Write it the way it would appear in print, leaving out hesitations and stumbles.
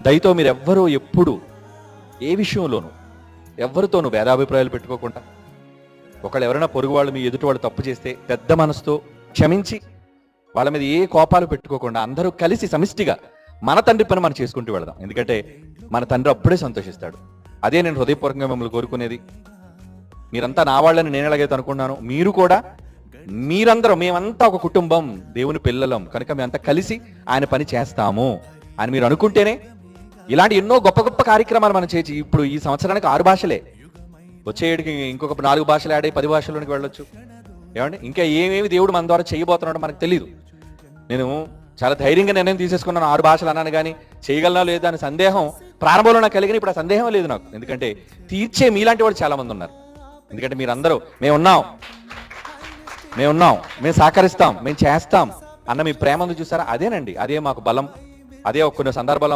దయతో మీరు ఎవ్వరూ ఎప్పుడు ఏ విషయంలోనూ ఎవరితోనూ భేదాభిప్రాయాలు పెట్టుకోకుండా, ఒకళ్ళు ఎవరైనా పొరుగు వాళ్ళు మీ ఎదుటి వాళ్ళు తప్పు చేస్తే పెద్ద మనసుతో క్షమించి వాళ్ళ మీద ఏ కోపాలు పెట్టుకోకుండా అందరూ కలిసి సమిష్టిగా మన తండ్రి పని మనం చేసుకుంటూ వెళదాం. ఎందుకంటే మన తండ్రి అప్పుడే సంతోషిస్తాడు. అదే నేను హృదయపూర్వకంగా మిమ్మల్ని కోరుకునేది. మీరంతా నా వాళ్ళని నేను ఎలాగైతే అనుకున్నాను, మీరు కూడా మీరందరూ మేమంతా ఒక కుటుంబం, దేవుని పిల్లలం కనుక మేమంతా కలిసి ఆయన పని చేస్తాము అని మీరు అనుకుంటేనే ఇలాంటి ఎన్నో గొప్ప గొప్ప కార్యక్రమాలు మనం చేసి, ఇప్పుడు ఈ సంవత్సరానికి 6 భాషలే, వచ్చే ఏడుకి ఇంకొక 4 భాషలు ఆడే 10 భాషల్లోనికి వెళ్ళొచ్చు. ఏమండి, ఇంకా ఏమేమి దేవుడు మన ద్వారా చేయబోతున్నాడో మనకు తెలియదు. నేను చాలా ధైర్యంగా నిర్ణయం తీసేసుకున్నాను 6 భాషలు అన్నాను, కానీ చేయగలనా లేదా అని సందేహం ప్రారంభంలో నాకు కలిగిన, ఇప్పుడు ఆ సందేహం లేదు నాకు. ఎందుకంటే తీర్చే మీలాంటి వాళ్ళు చాలా మంది ఉన్నారు. ఎందుకంటే మీరందరూ మేమున్నాం, మేము సహకరిస్తాం, మేము చేస్తాం అన్న మీ ప్రేమ ఉంది చూసారా, అదేనండి, అదే మాకు బలం. అదే కొన్ని సందర్భాల్లో